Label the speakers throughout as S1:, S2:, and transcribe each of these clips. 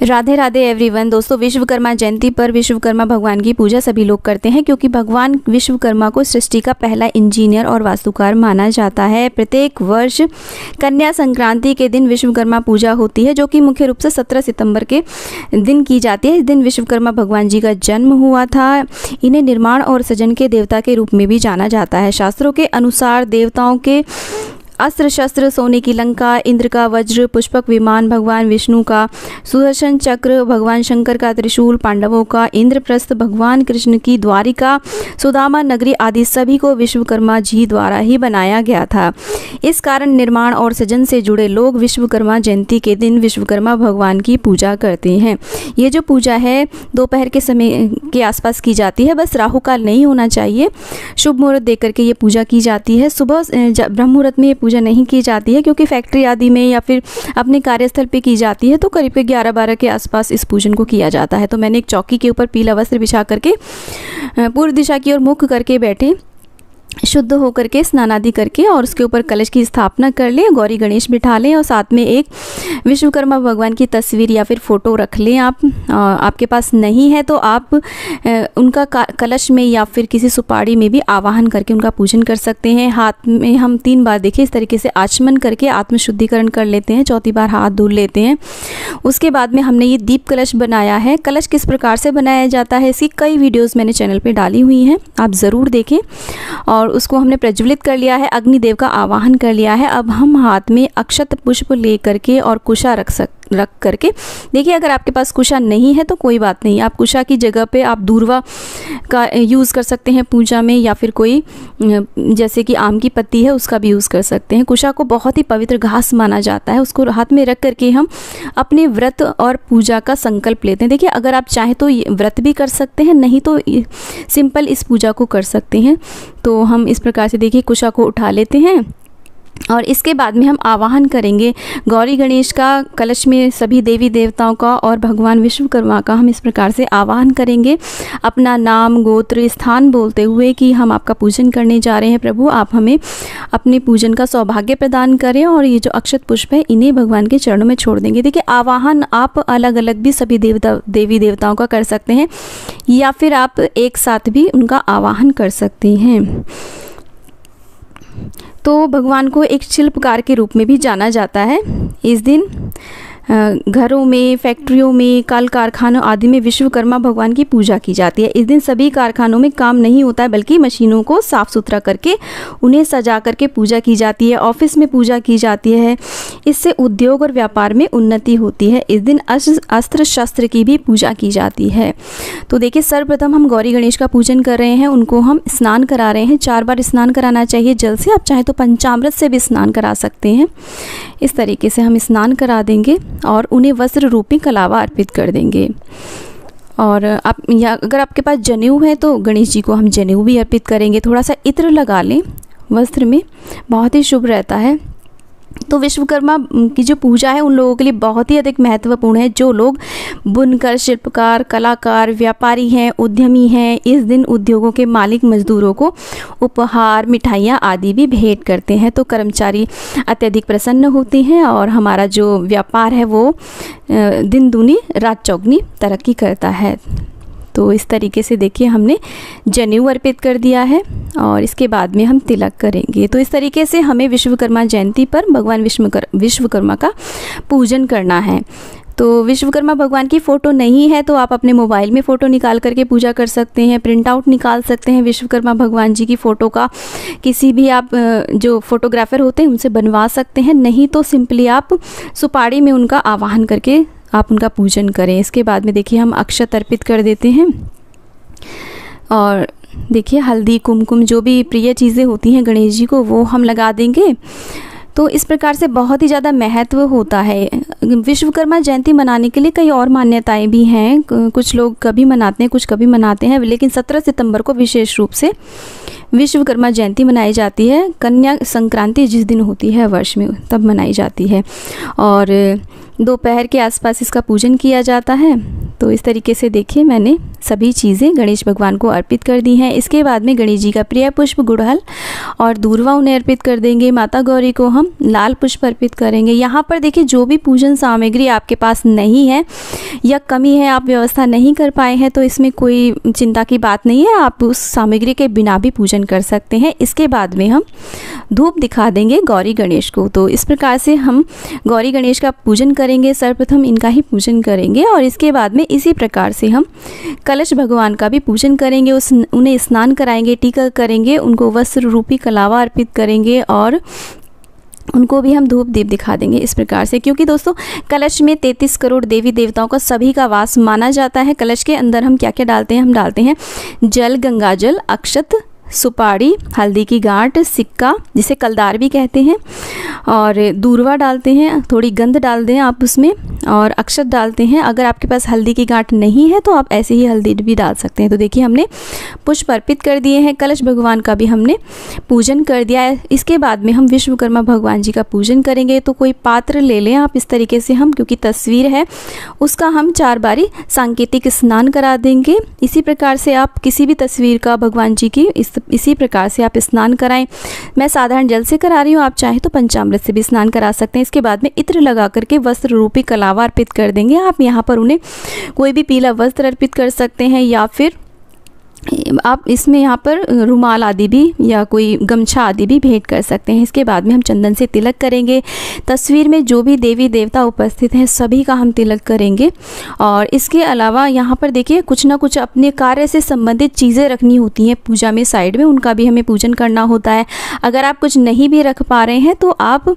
S1: Radhe Radhe everyone. दोस्तों, विश्वकर्मा जयंती पर विश्वकर्मा भगवान की पूजा सभी लोग करते हैं क्योंकि भगवान विश्वकर्मा को सृष्टि का पहला इंजीनियर और वास्तुकार माना जाता है। प्रत्येक वर्ष कन्या संक्रांति के दिन विश्वकर्मा पूजा होती है, जो कि मुख्य रूप से 17 सितंबर के दिन की जाती है। इस दिन विश्वकर्मा भगवान जी का जन्म हुआ था। इन्हें निर्माण और सृजन के देवता के रूप में भी जाना जाता है। शास्त्रों के अनुसार देवताओं के अस्त्र शस्त्र सोने की लंका, इंद्र का वज्र, पुष्पक विमान, भगवान विष्णु का सुदर्शन चक्र, भगवान शंकर का त्रिशूल, पांडवों का इंद्रप्रस्थ, भगवान कृष्ण की द्वारिका, सुदामा नगरी आदि सभी को विश्वकर्मा जी द्वारा ही बनाया गया था। इस कारण निर्माण और सृजन से जुड़े लोग विश्वकर्मा जयंती के दिन विश्वकर्मा भगवान की पूजा करते हैं। ये जो पूजा है दोपहर के समय के आसपास की जाती है। बस राहु काल नहीं होना चाहिए, शुभ मुहूर्त देख करके ये पूजा की जाती है। सुबह ब्रह्म मुहूर्त में पूजा नहीं की जाती है क्योंकि फैक्ट्री आदि में या फिर अपने कार्यस्थल पे की जाती है, तो करीब 11-12 के आसपास इस पूजन को किया जाता है। तो मैंने एक चौकी के ऊपर पीला वस्त्र बिछा करके पूर्व दिशा की ओर मुख करके बैठे, शुद्ध होकर के स्नान आदि करके और उसके ऊपर कलश की स्थापना कर लें, गौरी गणेश बिठा लें और साथ में एक विश्वकर्मा भगवान की तस्वीर या फिर फ़ोटो रख लें। आपके पास नहीं है तो आप उनका कलश में या फिर किसी सुपाड़ी में भी आवाहन करके उनका पूजन कर सकते हैं। हाथ में हम 3 बार देखिए इस तरीके से आचमन करके आत्मशुद्धिकरण कर लेते हैं, चौथी बार हाथ धुल लेते हैं। उसके बाद में हमने ये दीप कलश बनाया है। कलश किस प्रकार से बनाया जाता है इसकी कई वीडियोज़ मैंने चैनल पर डाली हुई हैं, आप ज़रूर देखें। और उसको हमने प्रज्वलित कर लिया है, अग्निदेव का आवाहन कर लिया है। अब हम हाथ में अक्षत पुष्प ले करके और कुशा रख करके देखिए, अगर आपके पास कुशा नहीं है तो कोई बात नहीं, आप कुशा की जगह पे आप दूर्वा का यूज़ कर सकते हैं पूजा में, या फिर कोई जैसे कि आम की पत्ती है उसका भी यूज़ कर सकते हैं। कुशा को बहुत ही पवित्र घास माना जाता है। उसको हाथ में रख करके हम अपने व्रत और पूजा का संकल्प लेते हैं। देखिए, अगर आप चाहें तो व्रत भी कर सकते हैं, नहीं तो सिंपल इस पूजा को कर सकते हैं। तो हम इस प्रकार से देखिए कुशा को उठा लेते हैं और इसके बाद में हम आवाहन करेंगे गौरी गणेश का, कलश में सभी देवी देवताओं का और भगवान विश्वकर्मा का हम इस प्रकार से आवाहन करेंगे, अपना नाम, गोत्र, स्थान बोलते हुए कि हम आपका पूजन करने जा रहे हैं। प्रभु, आप हमें अपने पूजन का सौभाग्य प्रदान करें। और ये जो अक्षत पुष्प है इन्हें भगवान के चरणों में छोड़ देंगे। देखिए, आवाहन आप अलग अलग भी सभी देवी देवताओं का कर सकते हैं या फिर आप एक साथ भी उनका आवाहन कर सकते हैं। तो भगवान को एक शिल्पकार के रूप में भी जाना जाता है। इस दिन घरों में, फैक्ट्रियों में, कल कारखानों आदि में विश्वकर्मा भगवान की पूजा की जाती है। इस दिन सभी कारखानों में काम नहीं होता है, बल्कि मशीनों को साफ़ सुथरा करके उन्हें सजा करके पूजा की जाती है। ऑफिस में पूजा की जाती है। इससे उद्योग और व्यापार में उन्नति होती है। इस दिन अस्त्र शस्त्र की भी पूजा की जाती है। तो देखिए, सर्वप्रथम हम गौरी गणेश का पूजन कर रहे हैं, उनको हम स्नान करा रहे हैं। 4 बार स्नान कराना चाहिए जल से। आप चाहें तो पंचामृत से भी स्नान करा सकते हैं। इस तरीके से हम स्नान करा देंगे और उन्हें वस्त्र रूपी कलावा अर्पित कर देंगे। और अगर आपके पास जनेऊ है तो गणेश जी को हम जनेऊ भी अर्पित करेंगे। थोड़ा सा इत्र लगा लें वस्त्र में, बहुत ही शुभ रहता है। तो विश्वकर्मा की जो पूजा है उन लोगों के लिए बहुत ही अधिक महत्वपूर्ण है। जो लोग बुनकर, शिल्पकार, कलाकार, व्यापारी हैं, उद्यमी हैं, इस दिन उद्योगों के मालिक मजदूरों को उपहार, मिठाइयाँ आदि भी भेंट करते हैं। तो कर्मचारी अत्यधिक प्रसन्न होते हैं और हमारा जो व्यापार है वो दिन दूनी रात चौगनी तरक्की करता है। तो इस तरीके से देखिए हमने जनेऊ अर्पित कर दिया है और इसके बाद में हम तिलक करेंगे। तो इस तरीके से हमें विश्वकर्मा जयंती पर भगवान विश्वकर्मा का पूजन करना है। तो विश्वकर्मा भगवान की फ़ोटो नहीं है तो आप अपने मोबाइल में फ़ोटो निकाल करके पूजा कर सकते हैं, प्रिंट आउट निकाल सकते हैं विश्वकर्मा भगवान जी की फ़ोटो का। किसी भी आप जो फोटोग्राफ़र होते हैं उनसे बनवा सकते हैं, नहीं तो सिंपली आप सुपाड़ी में उनका आवाहन करके आप उनका पूजन करें। इसके बाद में देखिए हम अक्षत अर्पित कर देते हैं और देखिए हल्दी, कुमकुम, जो भी प्रिय चीज़ें होती हैं गणेश जी को वो हम लगा देंगे। तो इस प्रकार से बहुत ही ज़्यादा महत्व होता है। विश्वकर्मा जयंती मनाने के लिए कई और मान्यताएं भी हैं। कुछ लोग कभी मनाते हैं, कुछ कभी मनाते हैं, लेकिन 17 सितंबर को विशेष रूप से विश्वकर्मा जयंती मनाई जाती है। कन्या संक्रांति जिस दिन होती है वर्ष में तब मनाई जाती है और दोपहर के आसपास इसका पूजन किया जाता है। तो इस तरीके से देखिए मैंने सभी चीज़ें गणेश भगवान को अर्पित कर दी हैं। इसके बाद में गणेश जी का प्रिय पुष्प गुड़हल और दूर्वा उन्हें अर्पित कर देंगे। माता गौरी को हम लाल पुष्प अर्पित करेंगे। यहाँ पर देखिए जो भी पूजन सामग्री आपके पास नहीं है या कमी है, आप व्यवस्था नहीं कर पाए हैं, तो इसमें कोई चिंता की बात नहीं है, आप उस सामग्री के बिना भी पूजन कर सकते हैं। इसके बाद में हम धूप दिखा देंगे गौरी गणेश को। तो इस प्रकार से हम गौरी गणेश का पूजन करेंगे। सर्वप्रथम इनका ही पूजन करेंगे और इसके बाद में इसी प्रकार से हम कलश भगवान का भी पूजन करेंगे। उन्हें स्नान कराएंगे, टीका करेंगे, उनको वस्त्र रूपी कलावा अर्पित करेंगे और उनको भी हम धूप दीप दिखा देंगे इस प्रकार से। क्योंकि दोस्तों कलश में 33 करोड़ देवी देवताओं का सभी का वास माना जाता है। कलश के अंदर हम क्या क्या डालते हैं? हम डालते हैं जल, गंगा जल, अक्षत, सुपारी, हल्दी की गांठ, सिक्का जिसे कलदार भी कहते हैं, और दूर्वा डालते हैं, थोड़ी गंध डाल दें आप उसमें, और अक्षत डालते हैं। अगर आपके पास हल्दी की गांठ नहीं है तो आप ऐसे ही हल्दी भी डाल सकते हैं। तो देखिए हमने पुष्प अर्पित कर दिए हैं, कलश भगवान का भी हमने पूजन कर दिया है। इसके बाद में हम विश्वकर्मा भगवान जी का पूजन करेंगे। तो कोई पात्र ले लें आप इस तरीके से, हम क्योंकि तस्वीर है उसका हम 4 बारी सांकेतिक स्नान करा देंगे। इसी प्रकार से आप किसी भी तस्वीर का भगवान जी की इसी प्रकार से आप स्नान कराएं। मैं साधारण जल से करा रही हूँ, आप चाहे तो पंचामृत से भी स्नान करा सकते हैं। इसके बाद में इत्र लगा करके वस्त्र रूपी कलावा अर्पित कर देंगे। आप यहाँ पर उन्हें कोई भी पीला वस्त्र अर्पित कर सकते हैं या फिर आप इसमें यहाँ पर रुमाल आदि भी या कोई गमछा आदि भी भेंट कर सकते हैं। इसके बाद में हम चंदन से तिलक करेंगे। तस्वीर में जो भी देवी देवता उपस्थित हैं सभी का हम तिलक करेंगे। और इसके अलावा यहाँ पर देखिए कुछ ना कुछ अपने कार्य से संबंधित चीज़ें रखनी होती हैं पूजा में साइड में, उनका भी हमें पूजन करना होता है। अगर आप कुछ नहीं भी रख पा रहे हैं तो आप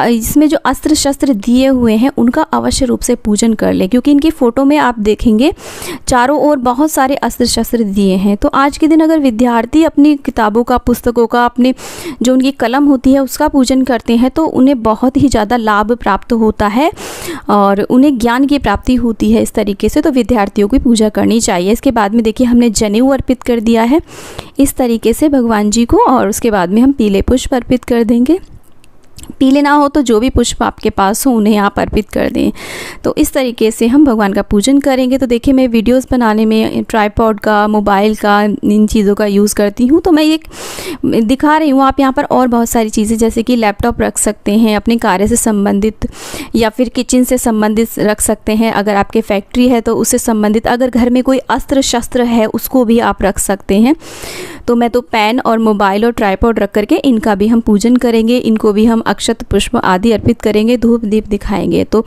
S1: इसमें जो अस्त्र शस्त्र दिए हुए हैं उनका अवश्य रूप से पूजन कर लें, क्योंकि इनकी फ़ोटो में आप देखेंगे चारों ओर बहुत सारे अस्त्र शस्त्र दिए हैं। तो आज के दिन अगर विद्यार्थी अपनी किताबों का, पुस्तकों का, अपने जो उनकी कलम होती है उसका पूजन करते हैं तो उन्हें बहुत ही ज़्यादा लाभ प्राप्त होता है और उन्हें ज्ञान की प्राप्ति होती है। इस तरीके से तो विद्यार्थियों की पूजा करनी चाहिए। इसके बाद में देखिए हमने जनेऊ अर्पित कर दिया है इस तरीके से भगवान जी को, और उसके बाद में हम पीले पुष्प अर्पित कर देंगे। पीले ना हो तो जो भी पुष्प आपके पास हो उन्हें आप अर्पित कर दें। तो इस तरीके से हम भगवान का पूजन करेंगे। तो देखिए मैं वीडियोस बनाने में ट्राइपॉड का, मोबाइल का, इन चीज़ों का यूज़ करती हूँ, तो मैं एक दिखा रही हूँ। आप यहाँ पर और बहुत सारी चीज़ें जैसे कि लैपटॉप रख सकते हैं अपने कार्य से संबंधित, या फिर किचन से संबंधित रख सकते हैं। अगर आपके फैक्ट्री है तो उससे संबंधित, अगर घर में कोई अस्त्र शस्त्र है उसको भी आप रख सकते हैं। तो मैं तो पेन और मोबाइल और ट्राइपॉड रख करके इनका भी हम पूजन करेंगे। इनको भी हम अक्षत पुष्प आदि अर्पित करेंगे, धूप दीप दिखाएंगे। तो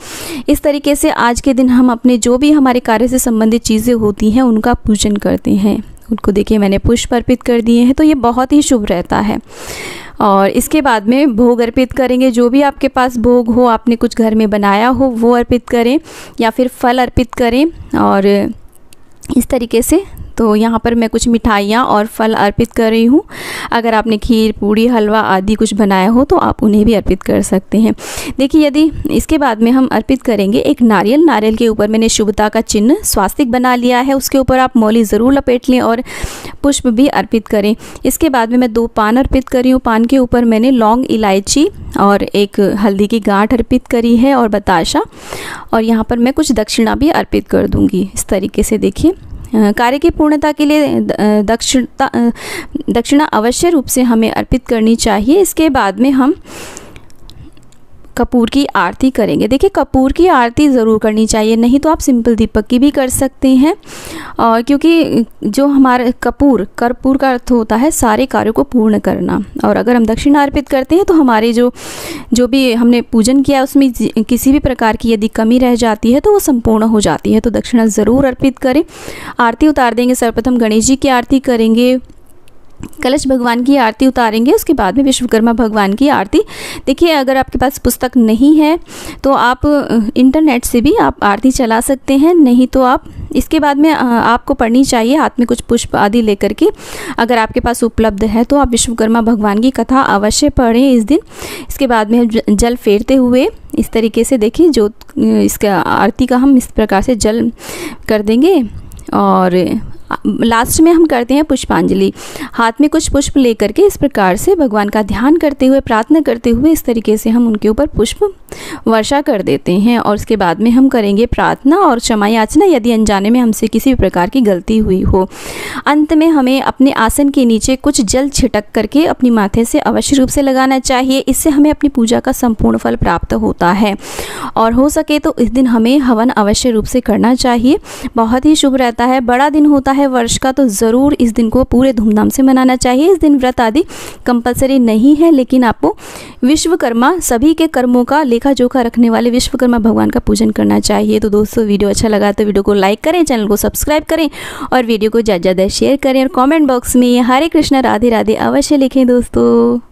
S1: इस तरीके से आज के दिन हम अपने जो भी हमारे कार्य से संबंधित चीज़ें होती हैं उनका पूजन करते हैं। उनको देखिए मैंने पुष्प अर्पित कर दिए हैं, तो ये बहुत ही शुभ रहता है। और इसके बाद में भोग अर्पित करेंगे। जो भी आपके पास भोग हो, आपने कुछ घर में बनाया हो वो अर्पित करें, या फिर फल अर्पित करें। और इस तरीके से तो यहाँ पर मैं कुछ मिठाइयाँ और फल अर्पित कर रही हूँ। अगर आपने खीर, पूड़ी, हलवा आदि कुछ बनाया हो तो आप उन्हें भी अर्पित कर सकते हैं। देखिए यदि इसके बाद में हम अर्पित करेंगे एक नारियल। नारियल के ऊपर मैंने शुभता का चिन्ह स्वास्तिक बना लिया है, उसके ऊपर आप मौली ज़रूर लपेट लें और पुष्प भी अर्पित करें। इसके बाद में मैं 2 पान अर्पित कर रही हूँ। पान के ऊपर मैंने लौंग, इलायची और एक हल्दी की गांठ अर्पित करी है और बताशा, और यहाँ पर मैं कुछ दक्षिणा भी अर्पित कर दूँगी। इस तरीके से देखिए कार्य की पूर्णता के लिए दक्षिणा अवश्य रूप से हमें अर्पित करनी चाहिए। इसके बाद में हम कपूर की आरती करेंगे। देखिए कपूर की आरती ज़रूर करनी चाहिए, नहीं तो आप सिंपल दीपक की भी कर सकते हैं। और क्योंकि जो हमारा कर्पूर का अर्थ होता है सारे कार्यों को पूर्ण करना, और अगर हम दक्षिणा अर्पित करते हैं तो हमारे जो भी हमने पूजन किया उसमें किसी भी प्रकार की यदि कमी रह जाती है तो वो संपूर्ण हो जाती है। तो दक्षिणा ज़रूर अर्पित करें। आरती उतार देंगे। सर्वप्रथम गणेश जी की आरती करेंगे, कलश भगवान की आरती उतारेंगे, उसके बाद में विश्वकर्मा भगवान की आरती। देखिए अगर आपके पास पुस्तक नहीं है तो आप इंटरनेट से भी आप आरती चला सकते हैं, नहीं तो आप इसके बाद में आपको पढ़नी चाहिए हाथ में कुछ पुष्प आदि लेकर के। अगर आपके पास उपलब्ध है तो आप विश्वकर्मा भगवान की कथा अवश्य पढ़ें इस दिन। इसके बाद में जल फेरते हुए इस तरीके से देखिए जो इसका आरती का हम इस प्रकार से जल कर देंगे और लास्ट में हम करते हैं पुष्पांजलि। हाथ में कुछ पुष्प लेकर के इस प्रकार से भगवान का ध्यान करते हुए, प्रार्थना करते हुए इस तरीके से हम उनके ऊपर पुष्प वर्षा कर देते हैं। और उसके बाद में हम करेंगे प्रार्थना और क्षमा याचना यदि अनजाने में हमसे किसी भी प्रकार की गलती हुई हो। अंत में हमें अपने आसन के नीचे कुछ जल छिटक करके अपनी माथे से अवश्य रूप से लगाना चाहिए। इससे हमें अपनी पूजा का संपूर्ण फल प्राप्त होता है। और हो सके तो इस दिन हमें हवन अवश्य रूप से करना चाहिए, बहुत ही शुभ रहता है। बड़ा दिन होता है वर्ष का, तो ज़रूर इस दिन को पूरे धूमधाम से मनाना चाहिए। इस दिन व्रत आदि कंपलसरी नहीं है, लेकिन आपको विश्वकर्मा सभी के कर्मों का लेखा जोखा रखने वाले विश्वकर्मा भगवान का पूजन करना चाहिए। तो दोस्तों वीडियो अच्छा लगा तो वीडियो को लाइक करें, चैनल को सब्सक्राइब करें और वीडियो को ज़्यादा से ज़्यादा शेयर करें। और कमेंट बॉक्स में हरे कृष्णा राधे राधे अवश्य लिखें दोस्तों।